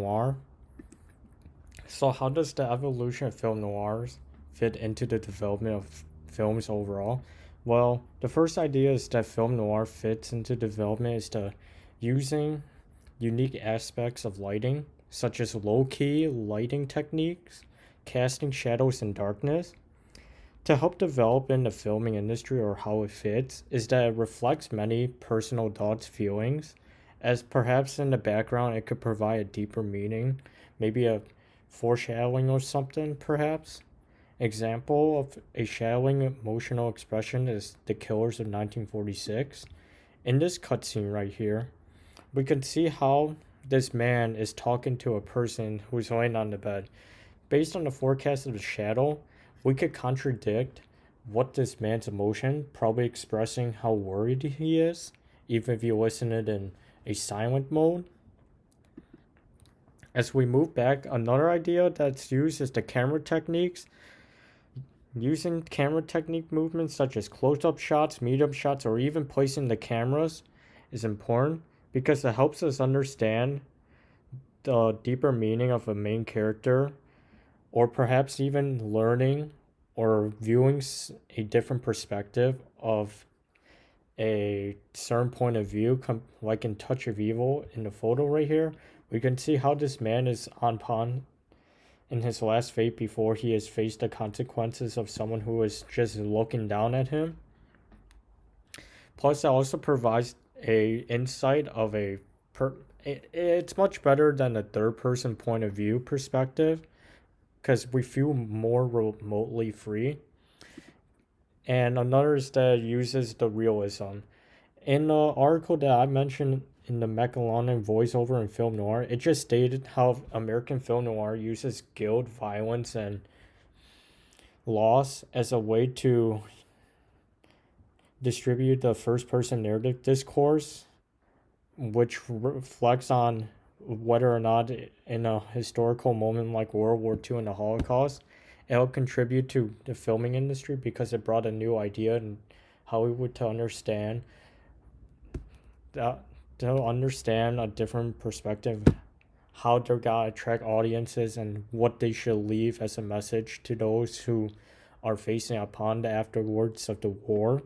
noir. So, how does the evolution of film noirs fit into the development of films overall? Well, the first idea is that film noir fits into development is the using unique aspects of lighting, such as low key lighting techniques, casting shadows in darkness, to help develop in the filming industry or how it fits is that it reflects many personal thoughts, feelings, as perhaps in the background it could provide a deeper meaning, maybe a foreshadowing or something, perhaps. Example of a shadowing emotional expression is The Killers of 1946. In this cutscene right here, we can see how this man is talking to a person who's laying on the bed. Based on the forecast of the shadow, we could contradict what this man's emotion, probably expressing how worried he is, even if you listen it in a silent mode. As we move back, another idea that's used is the camera techniques. Using camera technique movements such as close-up shots, medium shots, or even placing the cameras is important because it helps us understand the deeper meaning of a main character or perhaps even learning or viewing a different perspective of a certain point of view, like in Touch of Evil in the photo right here. We can see how this man is on pawn in his last fate before he has faced the consequences of someone who is just looking down at him. Plus, it also provides a insight of it's much better than a third person point of view perspective because we feel more remotely free. And another is that uses the realism. In the article that I mentioned in the McAlonnan voiceover in film noir, it just stated how American film noir uses guilt, violence, and loss as a way to distribute the first person narrative discourse, which reflects on whether or not in a historical moment like World War II and the Holocaust, it'll contribute to the filming industry because it brought a new idea and how we would to understand that to understand a different perspective, how they're gonna attract audiences and what they should leave as a message to those who are facing upon the afterwards of the war.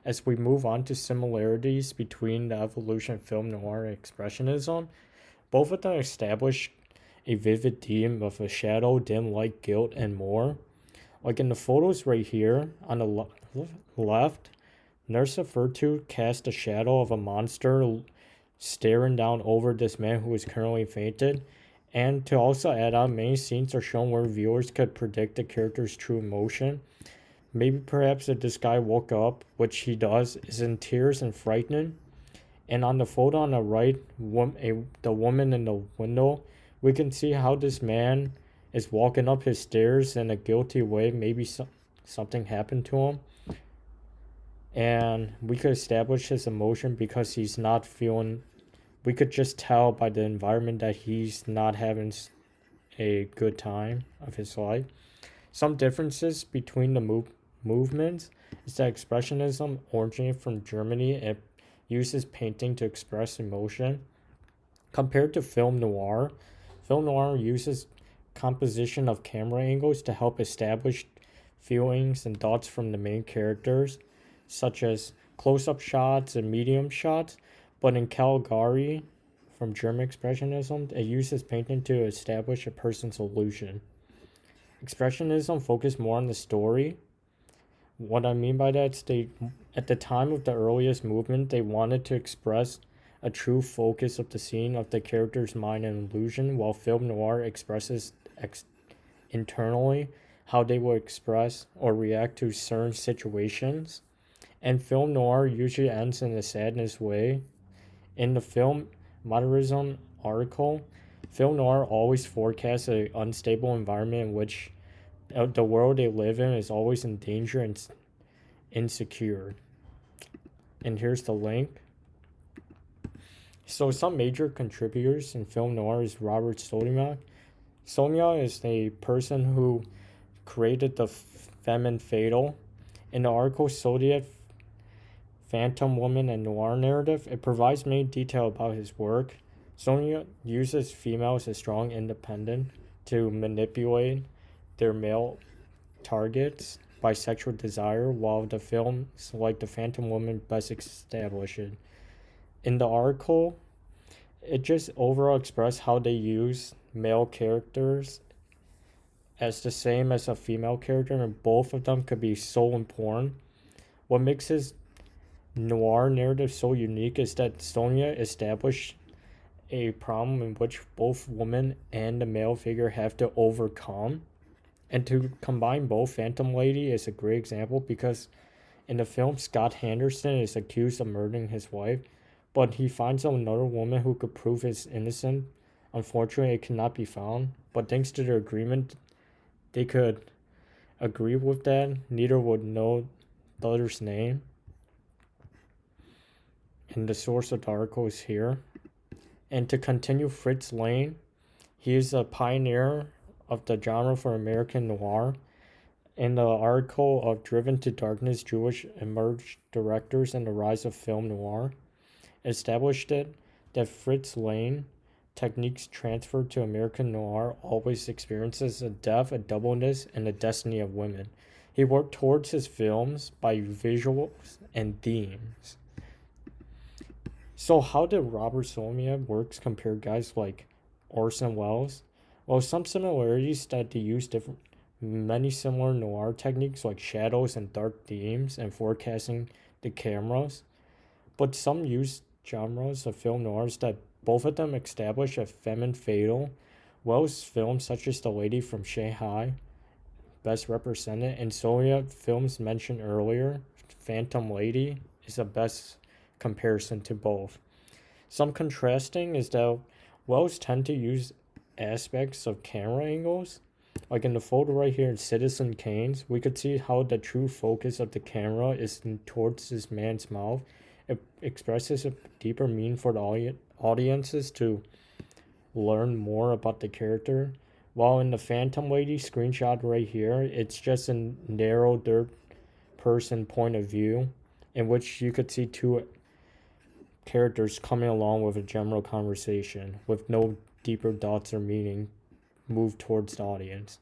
As we move on to similarities between the evolution of film noir and expressionism, both of them establish a vivid theme of a shadow, dim light, guilt, and more. Like in the photos right here on the left, Nosferatu cast a shadow of a monster staring down over this man who is currently fainted. And to also add on, many scenes are shown where viewers could predict the character's true emotion. Maybe perhaps if this guy woke up, which he does, is in tears and frightened. And on the photo on the right, the woman in the window, we can see how this man is walking up his stairs in a guilty way. Maybe something happened to him. And we could establish his emotion because he's not feeling. We could just tell by the environment that he's not having a good time of his life. Some differences between the movements is that expressionism, originating from Germany, it uses painting to express emotion. Compared to film noir uses composition of camera angles to help establish feelings and thoughts from the main characters, such as close-up shots and medium shots. But in Caligari, from German expressionism, it uses painting to establish a person's illusion. Expressionism focused more on the story. What I mean by that is at the time of the earliest movement, they wanted to express a true focus of the scene of the character's mind and illusion, while film noir expresses internally how they will express or react to certain situations. And film noir usually ends in a sadness way. In the film Modernism article, film noir always forecasts an unstable environment in which the world they live in is always in danger and insecure. And here's the link. So some major contributors in film noir is Robert Solymyk. Solymyk is a person who created the Femme Fatale. In the article Zodiac, Phantom Woman, and Noir narrative, it provides many detail about his work, Sonya uses females as strong independent to manipulate their male targets by sexual desire, while the films like The Phantom Woman best establish it. In the article, it just overall expressed how they use male characters as the same as a female character, and both of them could be so important. What makes his noir narrative so unique is that Sonya established a problem in which both woman and the male figure have to overcome. And to combine both, Phantom Lady is a great example because in the film, Scott Henderson is accused of murdering his wife, but he finds another woman who could prove his innocent. Unfortunately, it cannot be found, but thanks to their agreement, they could agree with that. Neither would know the other's name. And the source of the article is here. And to continue, Fritz Lang, he is a pioneer of the genre for American noir. In the article of Driven to Darkness, Jewish Emerged Directors and the Rise of Film Noir, established it that Fritz Lang techniques transferred to American noir always experiences a depth, a doubleness, and a destiny of women. He worked towards his films by visuals and themes. So how did Robert Solomia works compare guys like Orson Welles? Well, some similarities that they use many similar noir techniques like shadows and dark themes and forecasting the cameras, but some use genres of film noirs that both of them establish a femme fatal. Wells' films such as The Lady from Shanghai best represented, and Sonia films mentioned earlier, Phantom Lady, is the best comparison to both. Some contrasting is that Wells tend to use aspects of camera angles. Like in the photo right here in Citizen Kane's, we could see how the true focus of the camera is towards this man's mouth. It expresses a deeper meaning for the audiences to learn more about the character. While in the Phantom Lady screenshot right here, it's just a narrow third person point of view in which you could see two characters coming along with a general conversation with no deeper thoughts or meaning move towards the audience.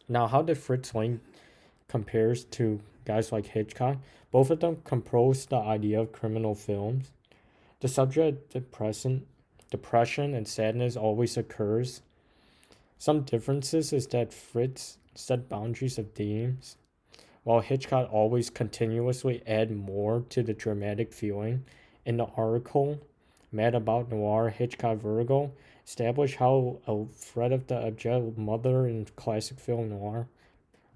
Now, how did Fritz Lang compares to guys like Hitchcock? Both of them compose the idea of criminal films. The subject depression and sadness always occurs. Some differences is that Fritz set boundaries of themes, while Hitchcock always continuously add more to the dramatic feeling. In the article, Mad About Noir, Hitchcock Vertigo, establish how a threat of the abject mother in classic film noir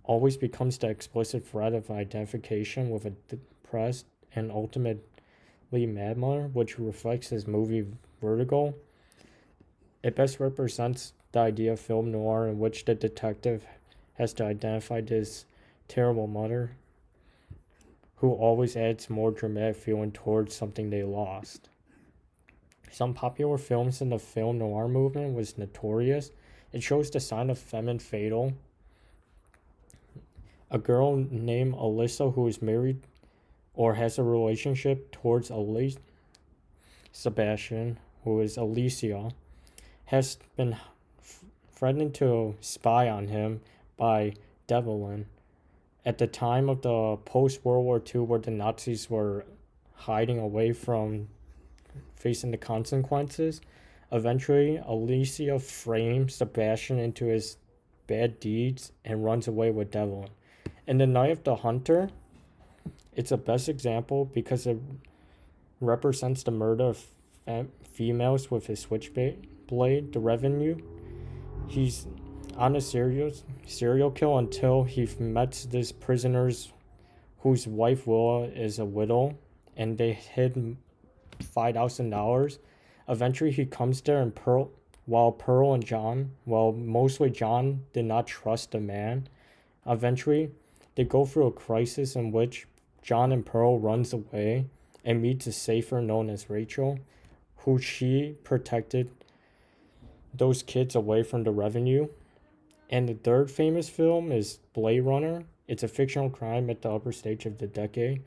always becomes the explicit threat of identification with a depressed and ultimately mad mother, which reflects his movie Vertigo. It best represents the idea of film noir in which the detective has to identify this terrible mother who always adds more dramatic feeling towards something they lost. Some popular films in the film noir movement was Notorious. It shows the sign of femme fatal. A girl named Alyssa who is married or has a relationship towards Sebastian, who is Alicia, has been threatened to spy on him by Devlin. At the time of the post-World War II, where the Nazis were hiding away from facing the consequences, eventually Alicia frames Sebastian into his bad deeds and runs away with Devlin. In The Night of the Hunter, it's the best example because it represents the murder of females with his switchblade, the revenue. He's on a serial kill until he meets this prisoners whose wife Willa is a widow, and they hid $5,000. Eventually, he comes there, and Pearl and John, mostly John, did not trust the man. Eventually, they go through a crisis in which John and Pearl runs away and meets a safer known as Rachel, who she protected those kids away from the revenue. And the third famous film is Blade Runner. It's a fictional crime at the upper stage of the decade.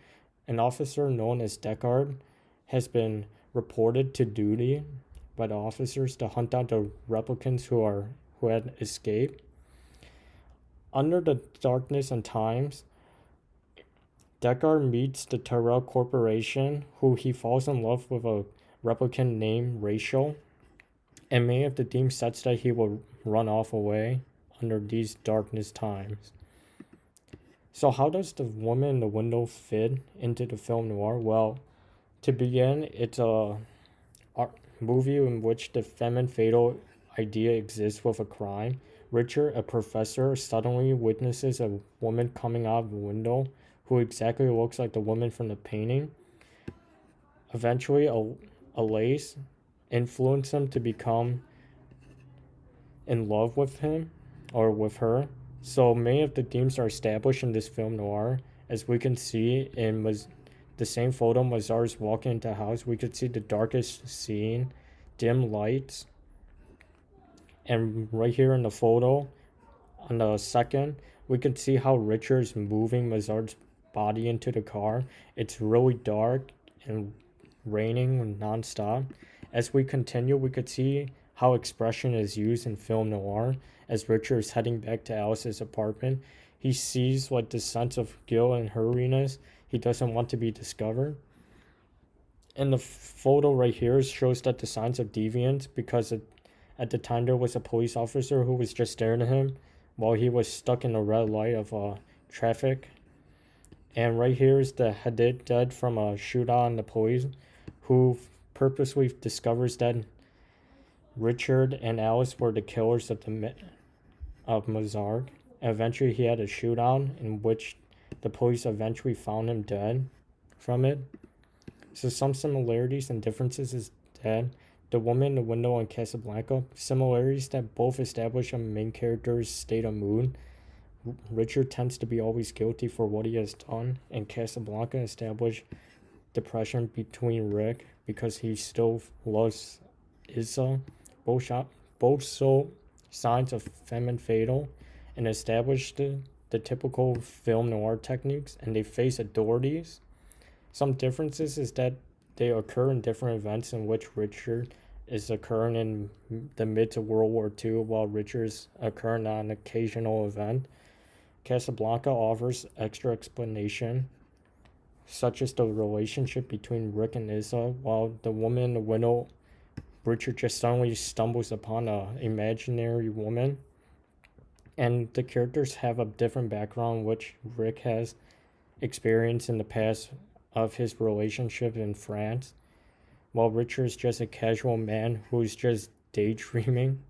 An officer known as Deckard has been reported to duty by the officers to hunt down the replicants who had escaped. Under the darkness and times, Deckard meets the Tyrell Corporation, who he falls in love with a replicant named Rachel, and many of the team sets that he will run off away under these darkness times. So how does The Woman in the Window fit into the film noir? Well, to begin, it's a movie in which the femme fatal idea exists with a crime. Richard, a professor, suddenly witnesses a woman coming out of the window who exactly looks like the woman from the painting. Eventually, a lace influences him to become in love with him or with her. So many of the themes are established in this film noir. As we can see in the same photo, Mazar's walking into a house. We could see the darkest scene, dim lights. And right here in the photo, on the second, we can see how Richard's moving Mazar's body into the car. It's really dark and raining nonstop. As we continue, we could see how expression is used in film noir. As Richard is heading back to Alice's apartment, he sees like the sense of guilt and hurriedness. He doesn't want to be discovered. And the photo right here shows that the signs of deviance, because at the time there was a police officer who was just staring at him while he was stuck in a red light of traffic. And right here is the Hadid dead from a shootout on the police, who purposely discovers that Richard and Alice were the killers of Mazar. Eventually, he had a shootout in which the police eventually found him dead from it. So some similarities and differences is that The Woman in the Window and Casablanca, similarities that both establish a main character's state of mood. Richard tends to be always guilty for what he has done, and Casablanca established depression between Rick because he still loves Issa. Both show signs of femme fatal and established the typical film noir techniques, and they face authorities. Some differences is that they occur in different events in which Richard is occurring in the mid to World War II, while Richard is occurring on an occasional event. Casablanca offers extra explanation, such as the relationship between Rick and Issa, while The Woman in the Window, Richard just suddenly stumbles upon an imaginary woman. And the characters have a different background, which Rick has experienced in the past of his relationship in France, while Richard is just a casual man who's just daydreaming.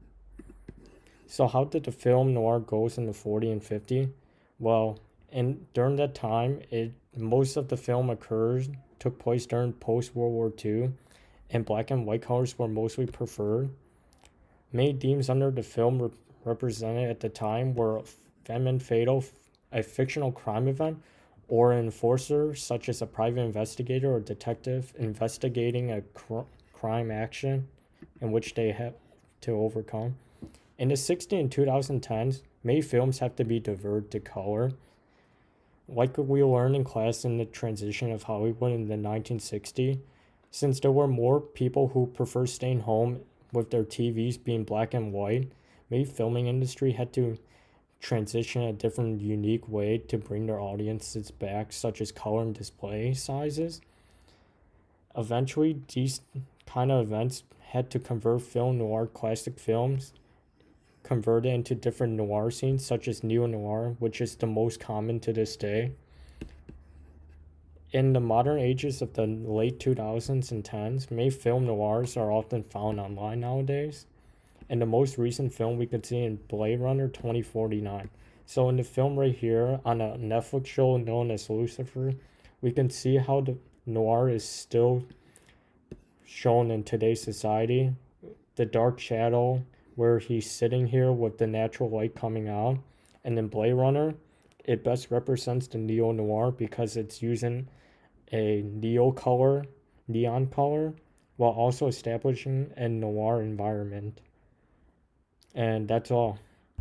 So how did the film noir goes in the 40 and 50? Well, during that time, most of the film took place during post World War II, and black and white colors were mostly preferred. Many themes under the film represented at the time were femme fatal, a fictional crime event, or an enforcer, such as a private investigator or detective investigating a crime action in which they have to overcome. In the 60s and 2010s, many films have to be diverted to color. Like we learned in class in the transition of Hollywood in the 1960s, since there were more people who prefer staying home with their TVs being black and white, many filming industry had to transition a different unique way to bring their audiences back, such as color and display sizes. Eventually, these kind of events had to convert film noir classic films, convert it into different noir scenes, such as neo-noir, which is the most common to this day. In the modern ages of the late 2000s and 10s, many film noirs are often found online nowadays. And the most recent film we could see in Blade Runner 2049. So in the film right here, on a Netflix show known as Lucifer, we can see how the noir is still shown in today's society. The dark shadow where he's sitting here with the natural light coming out. And in Blade Runner, it best represents the neo-noir because it's using a neon color, while also establishing a noir environment. And that's all.